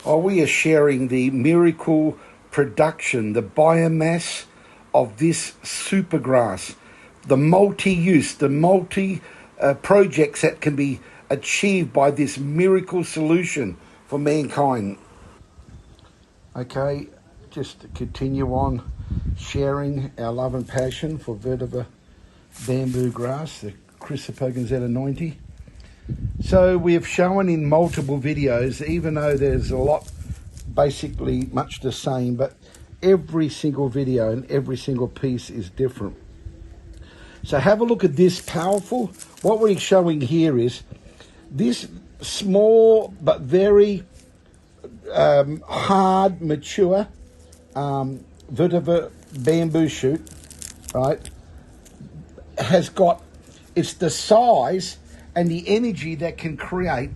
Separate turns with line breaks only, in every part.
We are sharing the miracle production, the biomass of this supergrass, the multi-use, the projects that can be achieved by this miracle solution for mankind. Okay, just to continue on sharing our love and passion for vetiver bamboo grass, the Chrysophogon zeta90. So we have shown in multiple videos, even though there's a lot basically much the same, but every single video and every single piece is different. So have a look at this powerful. What we're showing here is this small but very hard, mature vetiver bamboo shoot, right, has got, it's the size and the energy that can create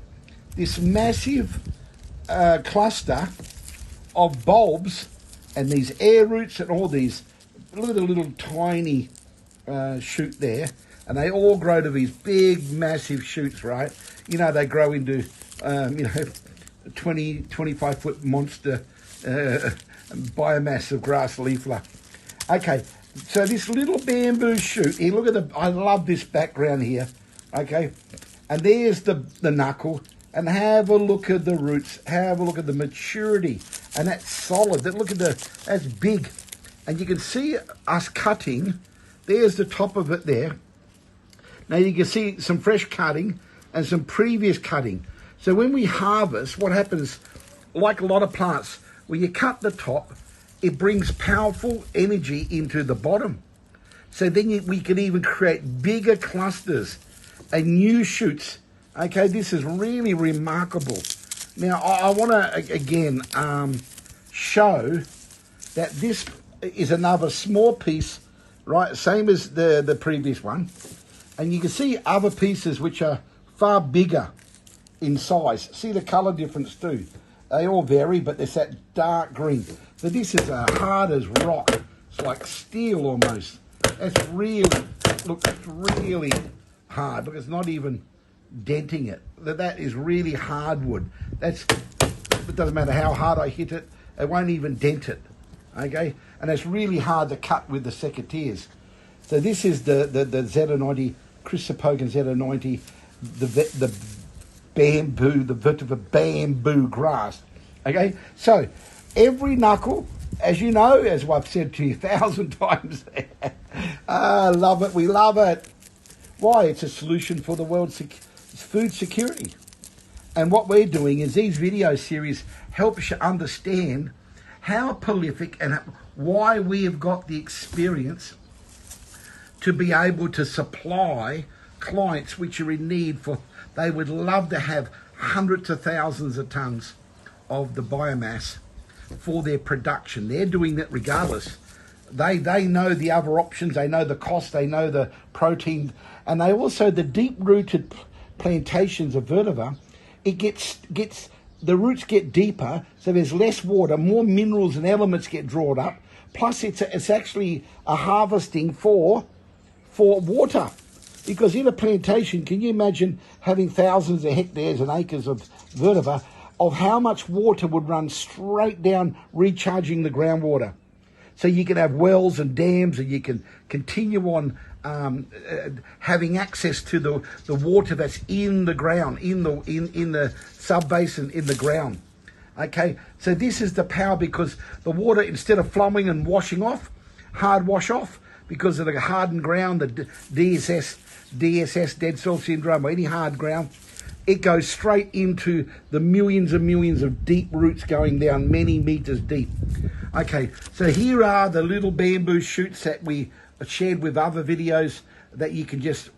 this massive cluster of bulbs and these air roots and all these little tiny shoot there, and they all grow to these big massive shoots, right? You know, they grow into 25 foot monster biomass of grass leafler. Okay, so this little bamboo shoot here, look at I love this background here, okay? And there's the knuckle, and have a look at the roots, have a look at the maturity, and that's solid. That's big. And you can see us cutting, there's the top of it there. Now you can see some fresh cutting and some previous cutting. So when we harvest, what happens, like a lot of plants, when you cut the top, it brings powerful energy into the bottom. So then we can even create bigger clusters and new shoots. Okay, this is really remarkable. Now, I want to, again, show that this is another small piece, right, same as the previous one. And you can see other pieces which are far bigger in size. See the colour difference too. They all vary, but there's that dark green. So this is hard as rock. It's like steel almost. That's really, look, it's really hard. Look, it's not even denting it. That is really hardwood. It doesn't matter how hard I hit it, it won't even dent it. Okay? And it's really hard to cut with the secateurs. So this is the Zeta90, Chrysophogon Zeta90, the bamboo, the vetiver bamboo grass. Okay? So every knuckle, as you know, as I've said to you 1,000 times, love it, we love it. Why? It's a solution for the world's food security. And what we're doing is these video series helps you understand how prolific and why we have got the experience to be able to supply clients which are in need for, they would love to have hundreds of thousands of tons of the biomass for their production. They're doing that regardless. They know the other options, they know the cost, they know the protein, and they also, the deep-rooted plantations of vetiver, it gets the roots get deeper, so there's less water, more minerals and elements get drawn up, plus it's actually a harvesting for water. Because in a plantation, can you imagine having thousands of hectares and acres of vetiver, of how much water would run straight down recharging the groundwater? So you can have wells and dams, and you can continue on having access to the water that's in the ground, in the sub-basin, in the ground. Okay, so this is the power, because the water, instead of flowing and washing off, hard wash off, because of the hardened ground, the DSS, dead soil syndrome, or any hard ground, it goes straight into the millions and millions of deep roots going down many meters deep. Okay, so here are the little bamboo shoots that we shared with other videos that you can just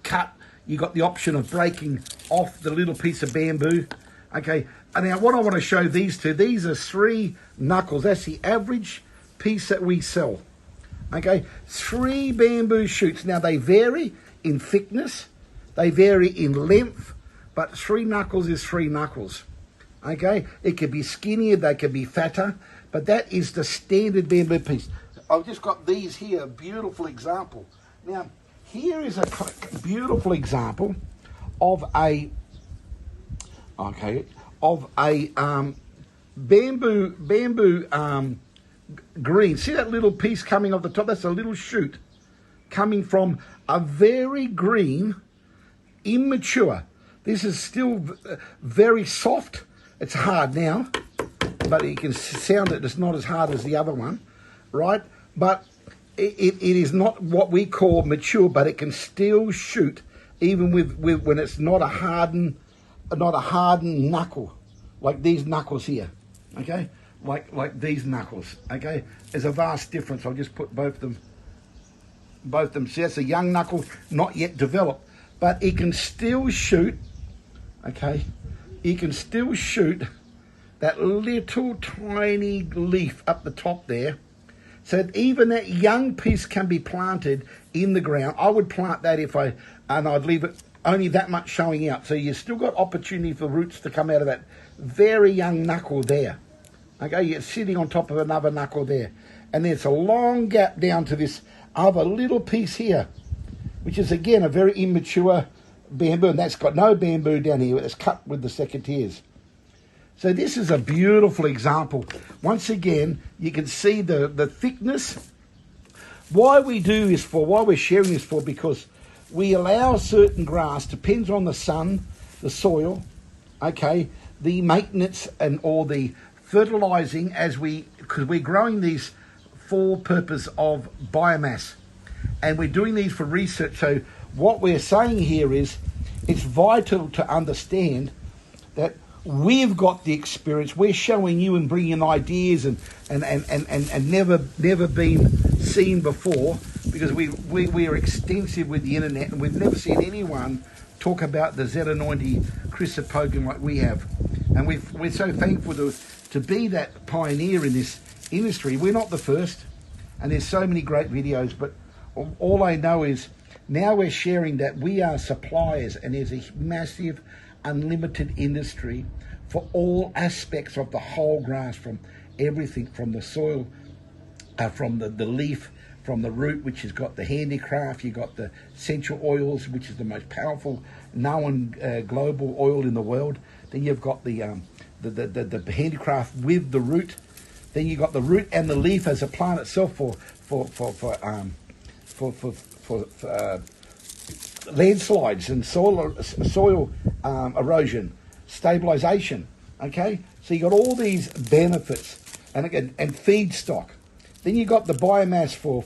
cut. You got the option of breaking off the little piece of bamboo. Okay, and now what I want to show these are 3 knuckles. That's the average piece that we sell. Okay, 3 bamboo shoots. Now they vary in thickness, they vary in length, but 3 knuckles is 3 knuckles. Okay, it could be skinnier, they could be fatter, but that is the standard bamboo piece. I've just got these here, a beautiful example. Now, here is a beautiful example of a bamboo green. See that little piece coming off the top? That's a little shoot coming from a very green, immature. This is still very soft. It's hard now, but you can sound it. It's not as hard as the other one, right? But it is not what we call mature, but it can still shoot even with when it's not a hardened knuckle like these knuckles here, okay? Like these knuckles, okay? There's a vast difference. I'll just put both of them. See, that's a young knuckle, not yet developed, but it can still shoot, okay? You can still shoot that little tiny leaf up the top there. So even that young piece can be planted in the ground. I would plant that and I'd leave it only that much showing out. So you've still got opportunity for roots to come out of that very young knuckle there. Okay, you're sitting on top of another knuckle there. And there's a long gap down to this other little piece here, which is again a very immature bamboo. And that's got no bamboo down here. It's cut with the secateurs. So this is a beautiful example. Once again, you can see the thickness. Why we're sharing this for, because we allow certain grass, depends on the sun, the soil, okay, the maintenance and all the fertilizing because we're growing these for purpose of biomass. And we're doing these for research. So what we're saying here is it's vital to understand that we've got the experience. We're showing you and bringing ideas and never been seen before, because we are extensive with the internet, and we've never seen anyone talk about the Z90 Chrysopogon like we have. And we're so thankful to be that pioneer in this industry. We're not the first, and there's so many great videos, but all I know is now we're sharing that we are suppliers, and there's a massive unlimited industry for all aspects of the whole grass, from everything from the soil, from the leaf, from the root, which has got the handicraft. You've got the essential oils, which is the most powerful known global oil in the world. Then you've got the handicraft with the root. Then you've got the root and the leaf as a plant itself for landslides and soil erosion, stabilization. Okay, so you got all these benefits, and again, and feedstock. Then you got the biomass for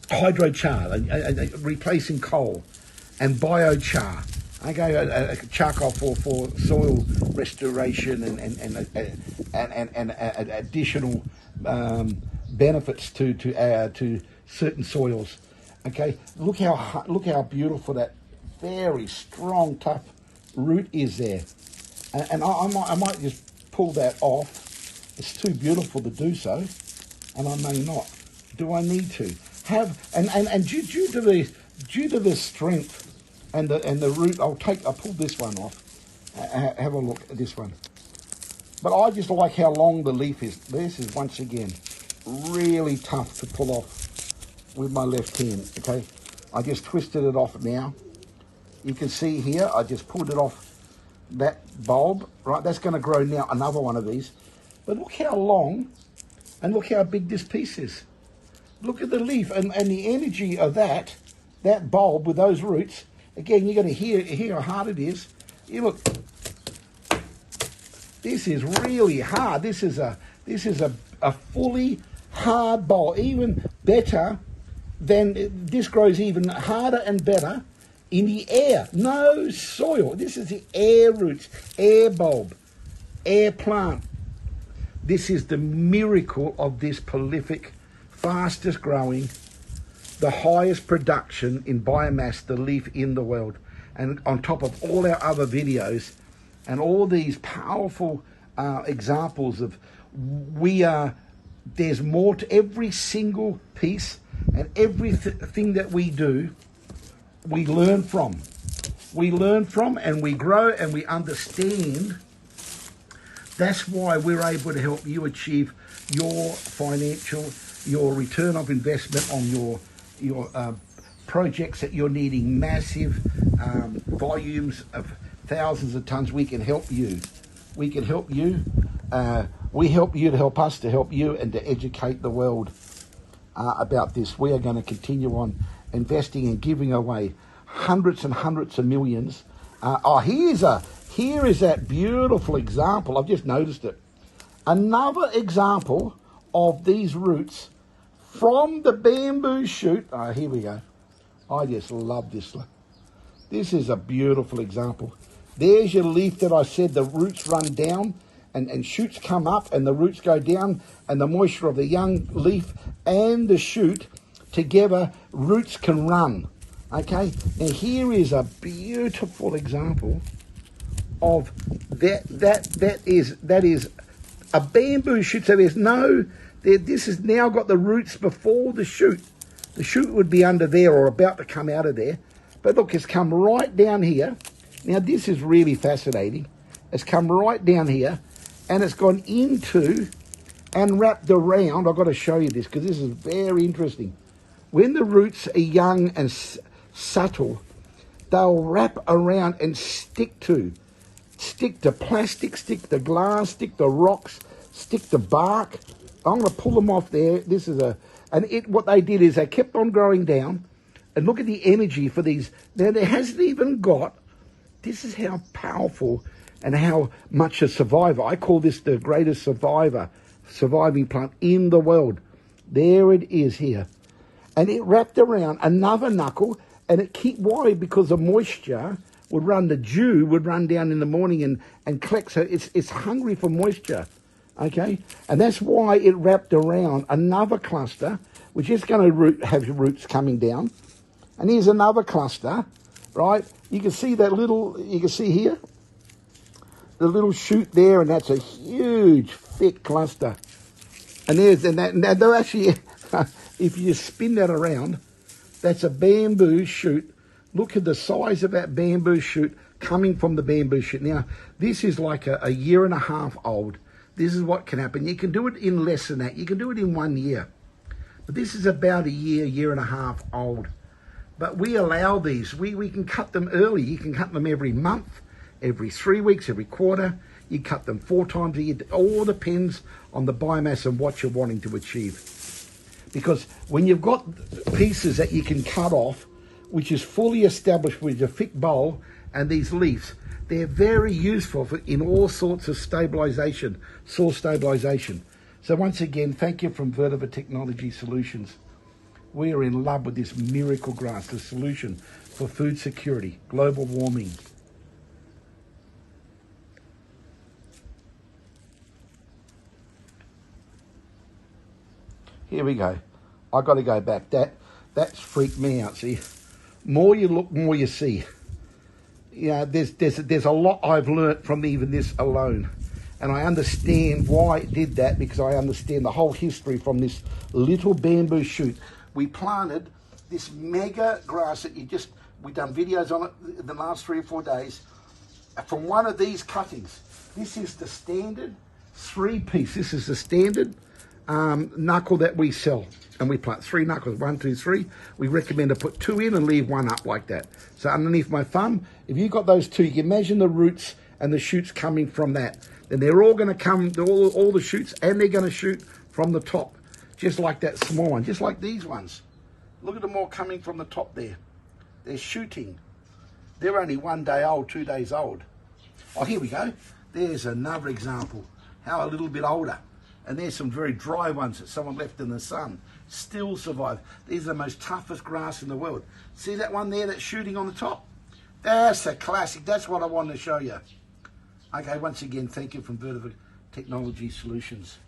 hydrochar, replacing coal, and biochar. Okay, charcoal for soil restoration and additional benefits to certain soils. Okay, look how beautiful that very strong, tough root is there, and I might just pull that off. It's too beautiful to do so, and I may not. Do I need to and due to the strength and the root, I'll pull this one off. Have a look at this one. But I just like how long the leaf is. This is once again really tough to pull off with my left hand. Okay, I just twisted it off now. You can see here, I just pulled it off that bulb. Right, that's going to grow now another one of these. But look how long, and look how big this piece is. Look at the leaf and the energy of that bulb with those roots. Again, you're going to hear how hard it is. You look. This is really hard. This is a fully hard bulb. Even better than this grows even harder and better in the air. No soil. This is the air roots, air bulb, air plant. This is the miracle of this prolific, fastest growing, the highest production in biomass, the leaf in the world. And on top of all our other videos and all these powerful examples of there's more to every single piece, and everything that we do, we learn from. We learn from, and we grow, and we understand. That's why we're able to help you achieve your return of investment on your projects that you're needing, massive volumes of thousands of tons. We can help you. we can help you. We help you to help us, to help you, and to educate the world about this. We are going to continue on investing and giving away hundreds and hundreds of millions. Here is that beautiful example. I've just noticed it. Another example of these roots from the bamboo shoot. Here we go. I just love this. This is a beautiful example. There's your leaf that I said the roots run down and shoots come up and the roots go down, and the moisture of the young leaf and the shoot together, roots can run. Okay, now here is a beautiful example of that is a bamboo shoot. So there's no, this has now got the roots before the shoot. The shoot would be under there or about to come out of there. But look, it's come right down here. Now this is really fascinating. It's come right down here and it's gone into and wrapped around. I've got to show you this because this is very interesting. When the roots are young and subtle, they'll wrap around and stick to plastic, stick to glass, stick to rocks, stick to bark. I'm going to pull them off there. This is what they did is they kept on growing down, and look at the energy for these. Now there hasn't even got, this is how powerful and how much a survivor. I call this the greatest surviving plant in the world. There it is here. And it wrapped around another knuckle, and it why? Because the moisture would run, the dew would run down in the morning and collect. So it's hungry for moisture, okay? And that's why it wrapped around another cluster, which is going to have roots coming down. And here's another cluster, right? You can see that you can see here, the little shoot there, and that's a huge, thick cluster. And they're actually, if you spin that around, that's a bamboo shoot. Look at the size of that bamboo shoot coming from the bamboo shoot. Now, this is like a year and a half old. This is what can happen. You can do it in less than that. You can do it in 1 year. But this is about a year and a half old. But we allow these. We can cut them early. You can cut them every month, every 3 weeks, every quarter. You cut them 4 times a year. It all depends on the biomass and what you're wanting to achieve. Because when you've got pieces that you can cut off, which is fully established with a thick bowl and these leaves, they're very useful in all sorts of stabilization, soil stabilization. So once again, thank you from Vertiva Technology Solutions. We are in love with this miracle grass, the solution for food security, global warming. Here we go. I got to go back. That's freaked me out. See, more you look, more you see. Yeah, there's a lot I've learnt from even this alone, and I understand why it did that, because I understand the whole history from this little bamboo shoot. We planted this mega grass that we've done videos on it in the last 3 or 4 days from one of these cuttings. This is the standard 3-piece. This is the standard knuckle that we sell, and we plant 3 knuckles, 1, 2, 3. We recommend to put 2 in and leave 1 up like that. So underneath my thumb, if you've got those 2, you can imagine the roots and the shoots coming from that. Then they're all going to come, all the shoots, and they're going to shoot from the top, just like that small one, just like these ones. Look at them all coming from the top there. They're shooting. They're only 1 day old, 2 days old. Oh, here we go. There's another example. How a little bit older. And there's some very dry ones that someone left in the sun. Still survive. These are the most toughest grass in the world. See that one there that's shooting on the top? That's a classic. That's what I wanted to show you. Okay, once again, thank you from Vertiva Technology Solutions.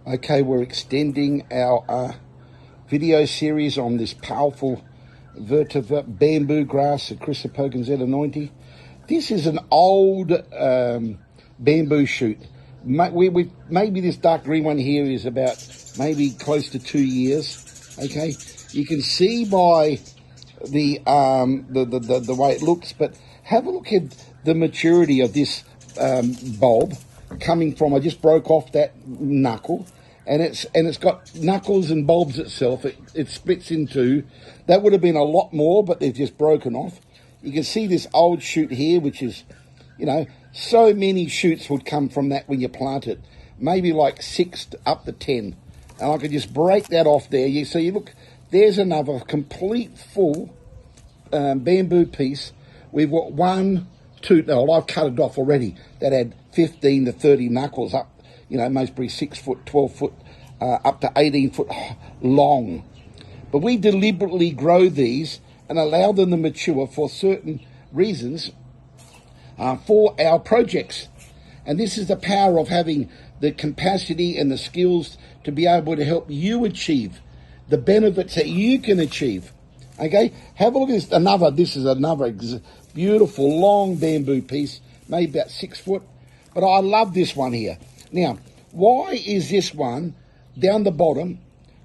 Okay, we're extending our video series on this powerful Vertiva bamboo grass, the Chrysophogon Z90. This is an old bamboo shoot. Maybe this dark green one here is about maybe close to 2 years. Okay, you can see by the way it looks, but have a look at the maturity of this bulb. coming from, I just broke off that knuckle, and it's got knuckles and bulbs itself. It splits in two. That would have been a lot more, but they've just broken off. You can see this old shoot here, which is, so many shoots would come from that when you plant it. Maybe like 6 up to 10. And I could just break that off there. So you look, there's another complete full bamboo piece. We've got 1, 2, no, I've cut it off already. That had 15 to 30 knuckles up, most probably 6 foot, 12 foot, up to 18 foot long. But we deliberately grow these and allow them to mature for certain reasons for our projects. And this is the power of having the capacity and the skills to be able to help you achieve the benefits that you can achieve. Okay, have a look at this. This is another beautiful long bamboo piece, maybe about 6 foot. But I love this one here. Now, why is this one down the bottom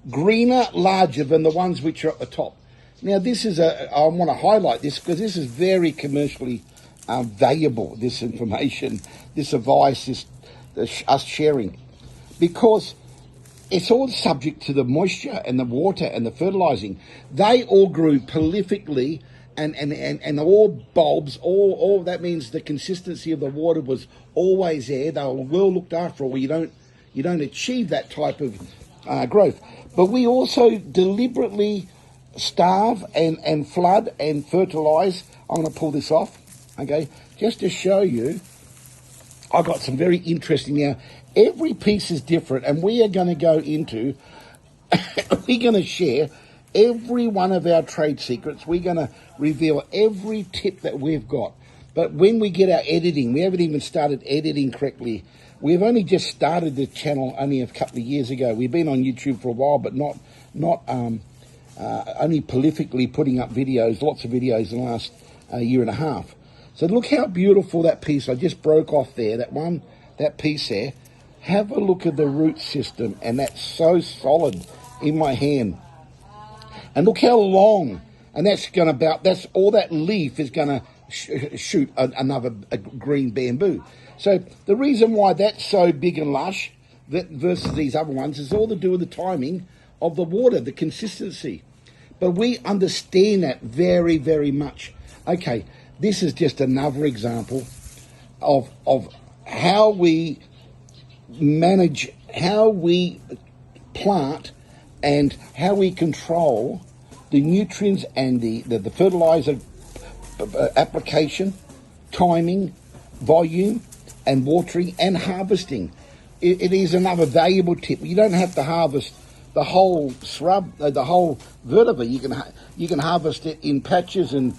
greener, larger than the ones which are at the top? Now, I want to highlight this because this is very commercially valuable, this information, this advice, us sharing, because it's all subject to the moisture and the water and the fertilizing. They all grew prolifically, and all bulbs, all that means the consistency of the water was always there. They were well looked after, or you don't achieve that type of growth. But we also deliberately starve and flood and fertilize. I'm going to pull this off, okay, just to show you. I've got some very interesting now. Every piece is different, and we are going to go into, we're going to share every one of our trade secrets. We're going to reveal every tip that we've got. But when we get our editing, we haven't even started editing correctly. We've only just started the channel only a couple of years ago. We've been on YouTube for a while, but not only prolifically putting up videos, lots of videos in the last year and a half. So look how beautiful that piece I just broke off there, that piece there. Have a look at the root system, and that's so solid in my hand. And look how long, and that's all that leaf is going to shoot another green bamboo. So the reason why that's so big and lush versus these other ones is all to do with the timing of the water, the consistency. But we understand that very, very much. Okay, this is just another example of how we manage, how we plant, and how we control the nutrients and the fertilizer application, timing, volume, and watering and harvesting. It is another valuable tip. You don't have to harvest the whole shrub, the whole vertebra. You can harvest it in patches and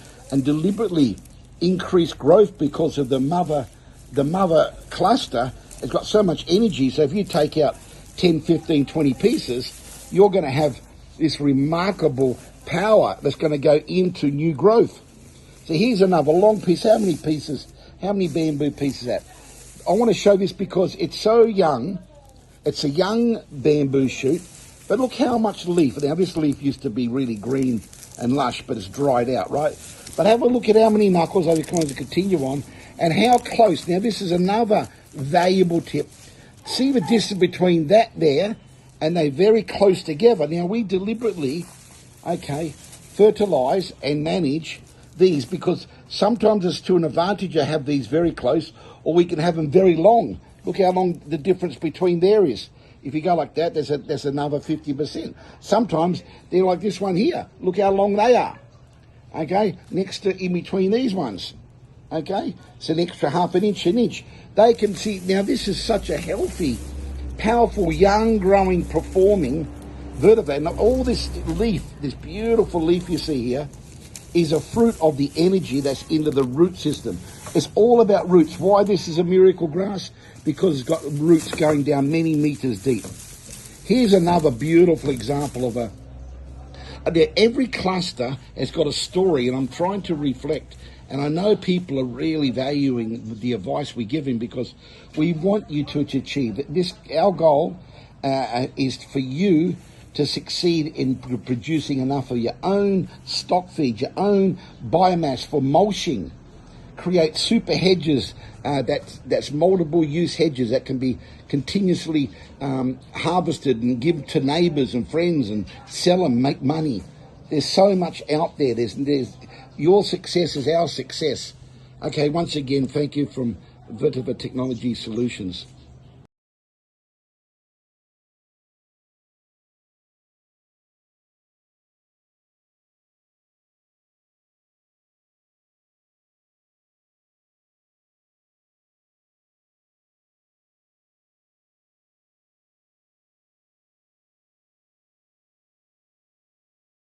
deliberately increase growth because of the mother cluster has got so much energy. So if you take out 10, 15, 20 pieces, you're going to have this remarkable power that's going to go into new growth. So here's another long piece. How many pieces? How many bamboo pieces that? I want to show this because it's so young. It's a young bamboo shoot. But look how much leaf. Now this leaf used to be really green and lush, but it's dried out, right? But have a look at how many knuckles I kind of continue on and how close. Now this is another valuable tip. See the distance between that there, and they're very close together. Now we deliberately, fertilize and manage these because sometimes it's to an advantage to have these very close, or we can have them very long. Look how long the difference between there is. If you go like that, there's another 50%. Sometimes they're like this one here. Look how long they are. Okay, next to in between these ones. Okay, it's an extra half an inch. They can see, now this is such a healthy, powerful, young, growing, performing vertebrate. Now all this leaf, this beautiful leaf you see here, is a fruit of the energy that's into the root system. It's all about roots. Why this is a miracle grass? Because it's got roots going down many meters deep. Here's another beautiful example of every cluster has got a story, and I'm trying to reflect. And I know people are really valuing the advice we give him because we want you to achieve this. Our goal is for you to succeed in producing enough of your own stock feed, your own biomass for mulching. create super hedges that's multiple use hedges that can be continuously harvested and give to neighbours and friends and sell them, make money. There's so much out there. There's your success is our success. Okay, once again, thank you from Vertiva Technology Solutions.